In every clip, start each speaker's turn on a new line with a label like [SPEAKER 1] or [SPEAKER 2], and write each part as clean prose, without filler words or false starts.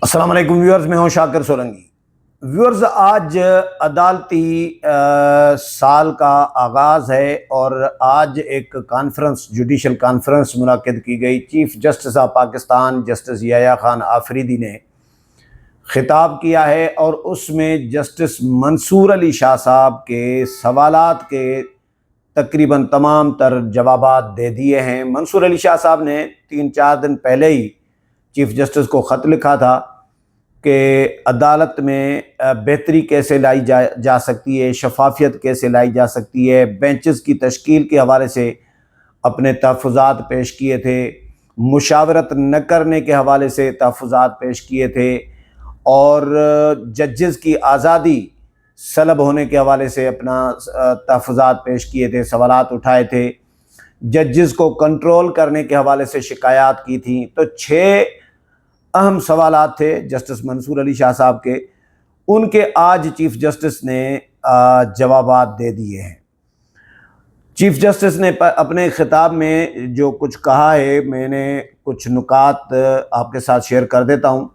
[SPEAKER 1] السلام علیکم ویورز، میں ہوں شاکر سولنگی۔ ویورز، آج عدالتی سال کا آغاز ہے اور آج ایک جوڈیشل کانفرنس منعقد کی گئی۔ Chief justice of Pakistan justice Yahya Khan Afridi نے خطاب کیا ہے اور اس میں جسٹس منصور علی شاہ صاحب کے سوالات کے تقریباً تمام تر جوابات دے دیے ہیں۔ منصور علی شاہ صاحب نے 3-4 دن پہلے ہی چیف جسٹس کو خط لکھا تھا کہ عدالت میں بہتری کیسے لائی جا سکتی ہے، شفافیت کیسے لائی جا سکتی ہے، بینچز کی تشکیل کے حوالے سے اپنے تحفظات پیش کیے تھے، مشاورت نہ کرنے کے حوالے سے تحفظات پیش کیے تھے، اور ججز کی آزادی سلب ہونے کے حوالے سے اپنا تحفظات پیش کیے تھے، سوالات اٹھائے تھے، ججز کو کنٹرول کرنے کے حوالے سے شکایات کی تھیں۔ تو 6 اہم سوالات تھے جسٹس منصور علی شاہ صاحب کے، ان کے آج چیف جسٹس نے جوابات دے دیے ہیں۔ چیف جسٹس نے اپنے خطاب میں جو کچھ کہا ہے، میں نے کچھ نکات آپ کے ساتھ شیئر کر دیتا ہوں۔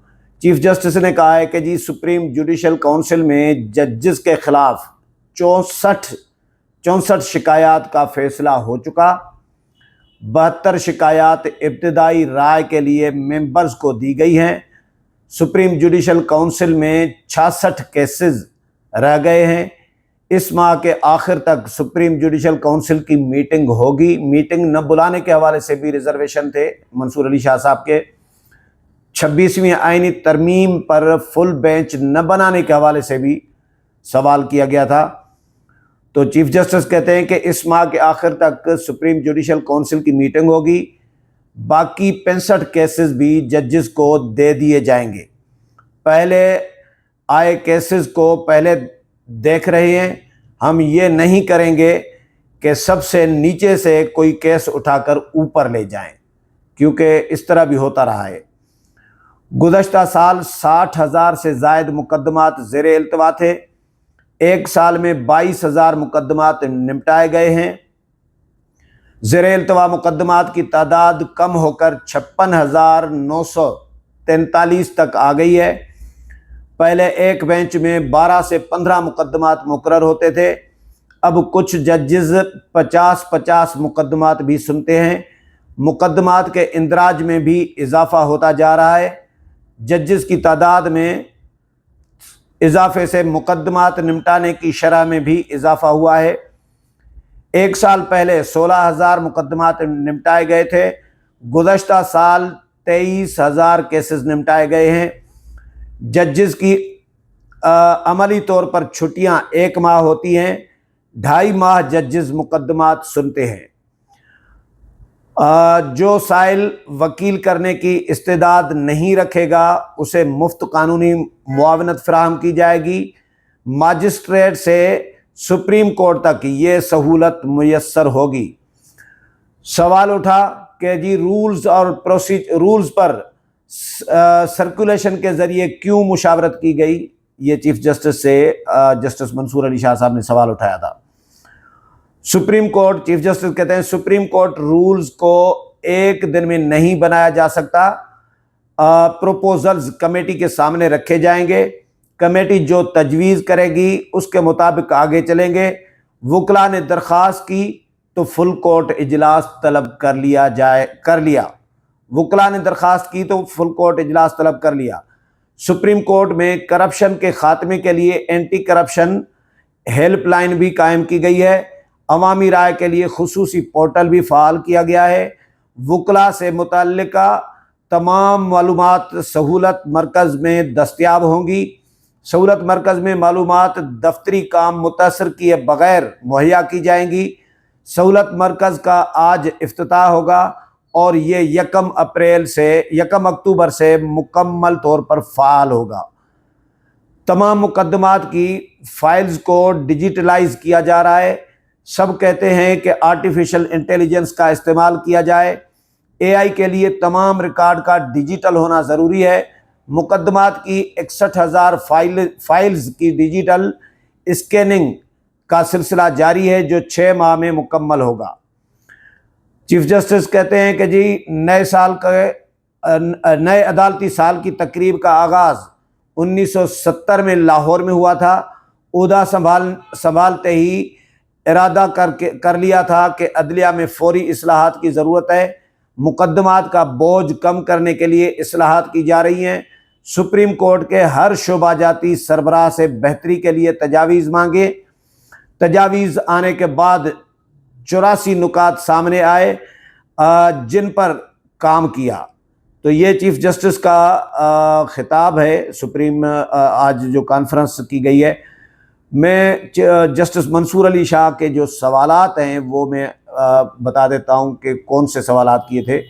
[SPEAKER 1] چیف جسٹس نے کہا ہے کہ جی سپریم جوڈیشل کونسل میں ججز کے خلاف 64 شکایات کا فیصلہ ہو چکا، 72 شکایات ابتدائی رائے کے لیے ممبرز کو دی گئی ہیں۔ سپریم جوڈیشل کونسل میں 66 کیسز رہ گئے ہیں۔ اس ماہ کے آخر تک سپریم جوڈیشل کونسل کی میٹنگ ہوگی۔ میٹنگ نہ بلانے کے حوالے سے بھی ریزرویشن تھے منصور علی شاہ صاحب کے۔ 26ویں آئینی ترمیم پر فل بینچ نہ بنانے کے حوالے سے بھی سوال کیا گیا تھا۔ تو چیف جسٹس کہتے ہیں کہ اس ماہ کے آخر تک سپریم جوڈیشل کونسل کی میٹنگ ہوگی، باقی 65 کیسز بھی ججز کو دے دیے جائیں گے۔ پہلے آئے کیسز کو پہلے دیکھ رہے ہیں، ہم یہ نہیں کریں گے کہ سب سے نیچے سے کوئی کیس اٹھا کر اوپر لے جائیں، کیونکہ اس طرح بھی ہوتا رہا ہے۔ گزشتہ سال 60,000 سے زائد مقدمات زیر التوا تھے۔ ایک سال میں 22,000 مقدمات نمٹائے گئے ہیں۔ زیر التوا مقدمات کی تعداد کم ہو کر 56,943 تک آ گئی ہے۔ پہلے ایک بینچ میں 12 سے 15 مقدمات مقرر ہوتے تھے، اب کچھ ججز 50 مقدمات بھی سنتے ہیں۔ مقدمات کے اندراج میں بھی اضافہ ہوتا جا رہا ہے۔ ججز کی تعداد میں اضافے سے مقدمات نمٹانے کی شرح میں بھی اضافہ ہوا ہے۔ ایک سال پہلے 16,000 مقدمات نمٹائے گئے تھے، گزشتہ سال 23,000 کیسز نمٹائے گئے ہیں۔ ججز کی عملی طور پر چھٹیاں 1 ماہ ہوتی ہیں، 2.5 ماہ ججز مقدمات سنتے ہیں۔ جو سائل وکیل کرنے کی استعداد نہیں رکھے گا اسے مفت قانونی معاونت فراہم کی جائے گی۔ ماجسٹریٹ سے سپریم کورٹ تک یہ سہولت میسر ہوگی۔ سوال اٹھا کہ جی رولز پر سرکولیشن کے ذریعے کیوں مشاورت کی گئی؟ یہ چیف جسٹس سے جسٹس منصور علی شاہ صاحب نے سوال اٹھایا تھا۔ سپریم کورٹ، چیف جسٹس کہتے ہیں سپریم کورٹ رولز کو ایک دن میں نہیں بنایا جا سکتا، پروپوزلز کمیٹی کے سامنے رکھے جائیں گے، کمیٹی جو تجویز کرے گی اس کے مطابق آگے چلیں گے۔ وکلاء نے درخواست کی تو فل کورٹ اجلاس طلب کر لیا۔ وکلاء نے درخواست کی تو فل کورٹ اجلاس طلب کر لیا۔ سپریم کورٹ میں کرپشن کے خاتمے کے لیے اینٹی کرپشن ہیلپ لائن بھی قائم کی گئی ہے۔ عوامی رائے کے لیے خصوصی پورٹل بھی فعال کیا گیا ہے۔ وکلاء سے متعلقہ تمام معلومات سہولت مرکز میں دستیاب ہوں گی۔ سہولت مرکز میں معلومات دفتری کام متاثر کیے بغیر مہیا کی جائیں گی۔ سہولت مرکز کا آج افتتاح ہوگا اور یہ 1 اکتوبر سے مکمل طور پر فعال ہوگا۔ تمام مقدمات کی فائلز کو ڈیجیٹلائز کیا جا رہا ہے۔ سب کہتے ہیں کہ آرٹیفیشل انٹیلیجنس کا استعمال کیا جائے۔ AI کے لیے تمام ریکارڈ کا ڈیجیٹل ہونا ضروری ہے۔ مقدمات کی 61,000 فائلز کی ڈیجیٹل اسکیننگ کا سلسلہ جاری ہے جو 6 ماہ میں مکمل ہوگا۔ چیف جسٹس کہتے ہیں کہ جی نئے سال کے نئے عدالتی سال کی تقریب کا آغاز 1970 میں لاہور میں ہوا تھا۔ عہدہ سنبھالتے ہی ارادہ کر لیا تھا کہ عدلیہ میں فوری اصلاحات کی ضرورت ہے۔ مقدمات کا بوجھ کم کرنے کے لیے اصلاحات کی جا رہی ہیں۔ سپریم کورٹ کے ہر شعبہ جاتی سربراہ سے بہتری کے لیے تجاویز مانگے۔ تجاویز آنے کے بعد 84 نکات سامنے آئے جن پر کام کیا۔ تو یہ چیف جسٹس کا خطاب ہے سپریم آج جو کانفرنس کی گئی ہے۔ میں جسٹس منصور علی شاہ کے جو سوالات ہیں وہ میں بتا دیتا ہوں کہ کون سے سوالات کیے تھے۔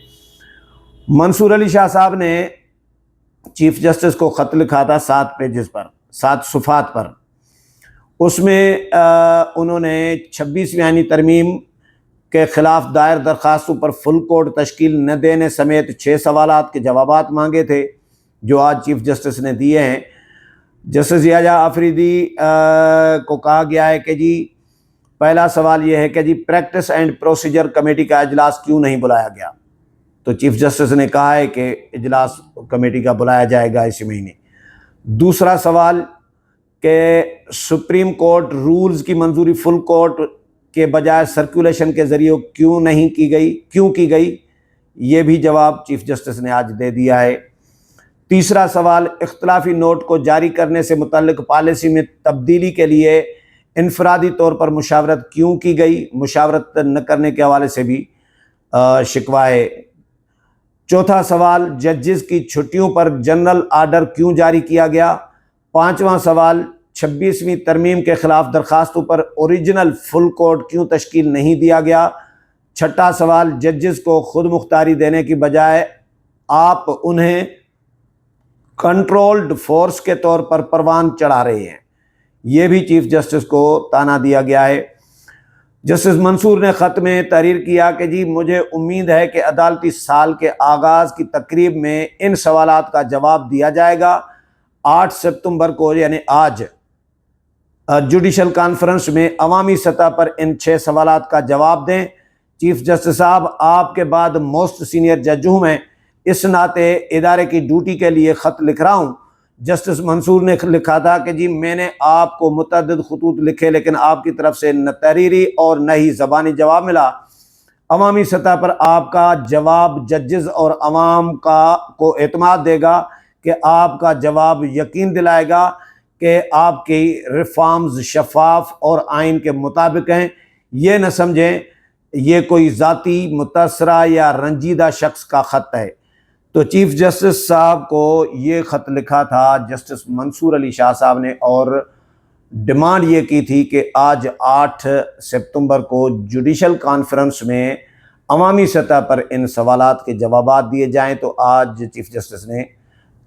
[SPEAKER 1] منصور علی شاہ صاحب نے چیف جسٹس کو خط لکھا تھا 7 پیجز پر، 7 صفحات پر۔ اس میں انہوں نے 26ویں آئینی ترمیم کے خلاف دائر درخواستوں پر فل کورٹ تشکیل نہ دینے سمیت 6 سوالات کے جوابات مانگے تھے جو آج چیف جسٹس نے دیے ہیں۔ جسٹس یحییٰ آفریدی کو کہا گیا ہے کہ جی پہلا سوال یہ ہے کہ جی پریکٹس اینڈ پروسیجر کمیٹی کا اجلاس کیوں نہیں بلایا گیا؟ تو چیف جسٹس نے کہا ہے کہ اجلاس کمیٹی کا بلایا جائے گا اسی مہینے۔ دوسرا سوال کہ سپریم کورٹ رولز کی منظوری فل کورٹ کے بجائے سرکولیشن کے ذریعے کیوں کی گئی؟ یہ بھی جواب چیف جسٹس نے آج دے دیا ہے۔ تیسرا سوال اختلافی نوٹ کو جاری کرنے سے متعلق پالیسی میں تبدیلی کے لیے انفرادی طور پر مشاورت کیوں کی گئی؟ مشاورت نہ کرنے کے حوالے سے بھی شکوہ ہے۔ چوتھا سوال ججز کی چھٹیوں پر جنرل آرڈر کیوں جاری کیا گیا؟ پانچواں سوال 26ویں ترمیم کے خلاف درخواستوں پر اوریجنل فل کورٹ کیوں تشکیل نہیں دیا گیا؟ چھٹا سوال ججز کو خود مختاری دینے کی بجائے آپ انہیں کنٹرولڈ فورس کے طور پر پروان چڑھا رہے ہیں۔ یہ بھی چیف جسٹس کو تانا دیا گیا ہے۔ جسٹس منصور نے خط میں تحریر کیا کہ جی مجھے امید ہے کہ عدالتی سال کے آغاز کی تقریب میں ان سوالات کا جواب دیا جائے گا۔ 8 ستمبر کو یعنی آج جوڈیشل کانفرنس میں عوامی سطح پر ان 6 سوالات کا جواب دیں۔ چیف جسٹس صاحب آپ کے بعد موسٹ سینئر جج ہوں میں، اس ناطے ادارے کی ڈیوٹی کے لیے خط لکھ رہا ہوں۔ جسٹس منصور نے لکھا تھا کہ جی میں نے آپ کو متعدد خطوط لکھے لیکن آپ کی طرف سے نہ تحریری اور نہ ہی زبانی جواب ملا۔ عوامی سطح پر آپ کا جواب ججز اور عوام کو اعتماد دے گا کہ آپ کا جواب یقین دلائے گا کہ آپ کی ریفارمز شفاف اور آئین کے مطابق ہیں۔ یہ نہ سمجھیں یہ کوئی ذاتی متاثرہ یا رنجیدہ شخص کا خط ہے۔ تو چیف جسٹس صاحب کو یہ خط لکھا تھا جسٹس منصور علی شاہ صاحب نے، اور ڈیمانڈ یہ کی تھی کہ آج 8 ستمبر کو جوڈیشل کانفرنس میں عوامی سطح پر ان سوالات کے جوابات دیے جائیں۔ تو آج چیف جسٹس نے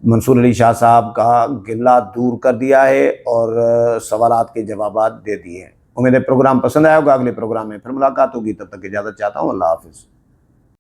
[SPEAKER 1] منصور علی شاہ صاحب کا گلہ دور کر دیا ہے اور سوالات کے جوابات دے دیے ہیں۔ امید ہے پروگرام پسند آیا ہوگا۔ اگلے پروگرام میں پھر ملاقات ہوگی، تب تک اجازت چاہتا ہوں۔ اللہ حافظ۔